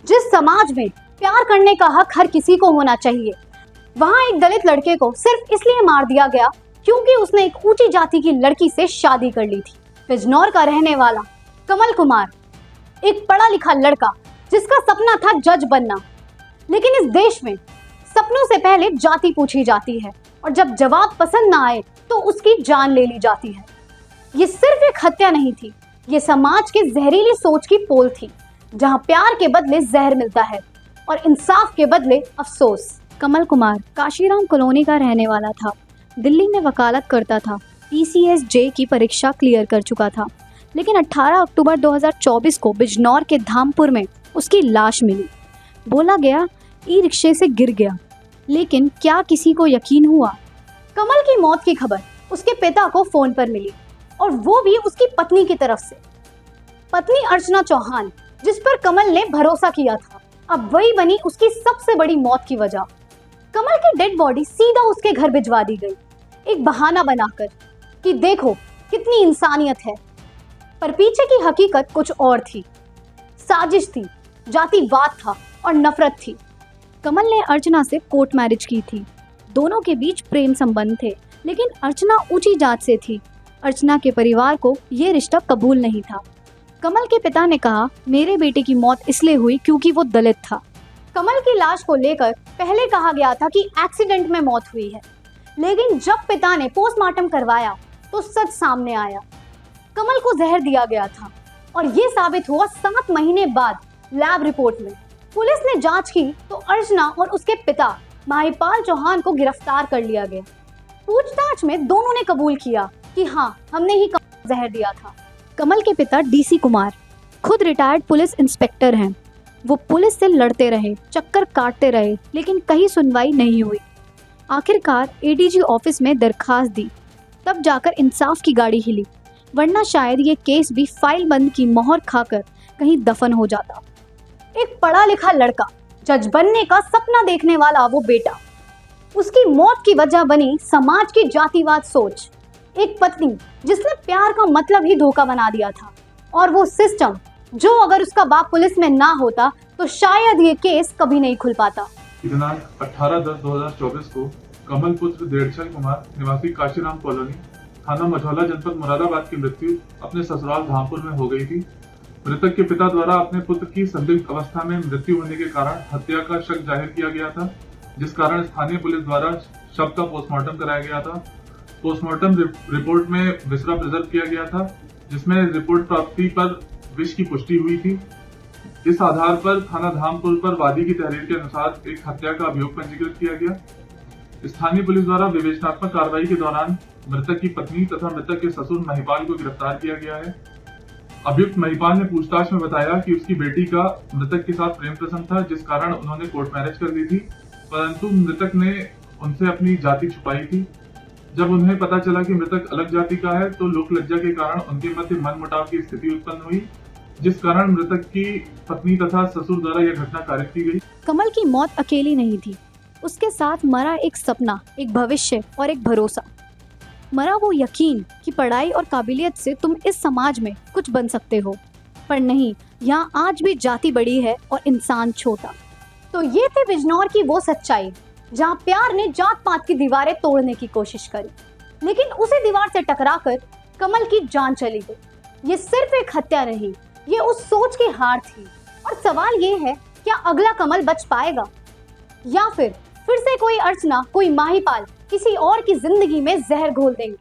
जिस समाज में प्यार करने का हक हर किसी को होना चाहिए, वहां एक दलित लड़के को सिर्फ इसलिए मार दिया गया क्योंकि उसने एक ऊंची जाति की लड़की से शादी कर ली थी। बिजनौर का रहने वाला कमल कुमार, एक पढ़ा लिखा लड़का जिसका सपना था जज बनना, लेकिन इस देश में सपनों से पहले जाति पूछी जाती है और जब जवाब पसंद ना आए तो उसकी जान ले ली जाती है। ये सिर्फ एक हत्या नहीं थी, ये समाज के जहरीली सोच की पोल थी, जहां प्यार के बदले जहर मिलता है और इंसाफ के बदले अफसोस। कमल कुमार काशीराम कॉलोनी का रहने वाला था। दिल्ली में वकालत करता था। PCSJ की परीक्षा क्लियर कर चुका था, लेकिन 18 अक्टूबर 2024 को बिजनौर के धामपुर में उसकी लाश मिली। बोला गया ई-रिक्शे से गिर गया, लेकिन क्या किसी को यकीन हुआ? कमल की मौत की खबर उसके पिता को फोन पर मिली, और वो भी उसकी पत्नी की तरफ से। पत्नी अर्चना चौहान, जिस पर कमल ने भरोसा किया था, अब वही बनी उसकी सबसे बड़ी मौत की वजह। कमल की डेड बॉडी सीधा उसके घर भिजवा दी गई, एक बहाना बनाकर कि देखो कितनी इंसानियत है। पर पीछे की हकीकत कुछ और थी। साजिश थी, जातिवाद था और नफरत थी। कमल ने अर्चना से कोर्ट मैरिज की थी। दोनों के बीच प्रेम संबंध थे, लेकिन अर्चना ऊंची जात से थी। अर्चना के परिवार को ये रिश्ता कबूल नहीं था। कमल के पिता ने कहा, मेरे बेटे की मौत इसलिए हुई क्योंकि वो दलित था। कमल की लाश को लेकर पहले कहा गया था कि एक्सीडेंट में मौत हुई है, लेकिन जब पिता ने पोस्टमार्टम करवाया तो सच सामने आया। कमल को जहर दिया गया था और ये साबित हुआ 7 महीने बाद लैब रिपोर्ट में। पुलिस ने जांच की तो अर्चना और उसके पिता महिपाल चौहान को गिरफ्तार कर लिया गया। पूछताछ में दोनों ने कबूल किया कि हाँ, हमने ही जहर दिया था। कमल के पिता DC कुमार खुद रिटायर्ड पुलिस इंस्पेक्टर हैं। वो पुलिस से लड़ते रहे, चक्कर काटते रहे, लेकिन कहीं सुनवाई नहीं हुई। आखिरकार ADG ऑफिस में दरखास्त दी, तब जाकर इंसाफ की गाड़ी हिली, वरना शायद ये केस भी फाइल बंद की मोहर खाकर कहीं दफन हो जाता। एक पढ़ा लिखा लड़का, जज बनने का सपना देखने वाला वो बेटा, उसकी मौत की वजह बनी समाज की जातिवाद सोच। एक पत्नी जिसने प्यार का मतलब ही धोखा बना दिया था, और वो सिस्टम जो अगर उसका बाप पुलिस में ना होता तो शायद ये केस कभी नहीं खुल पाता। दिनांक 18/10/2024 को कमल पुत्र देड़चल कुमार निवासी काशीराम कॉलोनी, थाना मझौला, जनपद मुरादाबाद की मृत्यु अपने ससुराल धामपुर में हो गई थी। मृतक के पिता द्वारा अपने पुत्र की संदिग्ध अवस्था में मृत्यु होने के कारण हत्या का शक जाहिर किया गया था, जिस कारण स्थानीय पुलिस द्वारा शव का पोस्टमार्टम कराया गया था। पोस्टमार्टम रिपोर्ट में विसरा प्रिजर्व किया गया था, जिसमें रिपोर्ट प्राप्ति पर विष की पुष्टि हुई थी। इस आधार पर थाना धामपुर पर वादी की तहरीर के अनुसार एक हत्या का अभियोग पंजीकृत किया गया। स्थानीय पुलिस द्वारा विवेचनात्मक कार्रवाई के दौरान मृतक की पत्नी तथा मृतक के ससुर महिपाल को गिरफ्तार किया गया है। अभियुक्त महिपाल ने पूछताछ में बताया कि उसकी बेटी का मृतक के साथ प्रेम प्रसंग था, जिस कारण उन्होंने कोर्ट मैरिज कर ली थी, परंतु मृतक ने उनसे अपनी जाति छुपाई थी। जब उन्हें पता चला कि मृतक अलग जाति का है तो लोक लज्जा के कारण उनके मध्य मनमुटाव की स्थिति उत्पन्न हुई, जिस कारण मृतक की पत्नी तथा ससुर द्वारा यह घटना कारित की गई। कमल की मौत अकेली नहीं थी, उसके साथ मरा एक सपना, एक भविष्य और एक भरोसा। मरा वो यकीन कि पढ़ाई और काबिलियत से तुम इस समाज में कुछ बन सकते हो, पर नहीं, यहाँ आज भी जाति बड़ी है और इंसान छोटा। तो ये थी बिजनौर की वो सच्चाई जहाँ प्यार ने जात पात की दीवारें तोड़ने की कोशिश करी, लेकिन उसी दीवार से टकराकर कमल की जान चली गई। ये सिर्फ एक हत्या नहीं, ये उस सोच की हार थी। और सवाल ये है, क्या अगला कमल बच पाएगा, या फिर से कोई अर्चना, कोई महिपाल किसी और की जिंदगी में जहर घोल देंगे?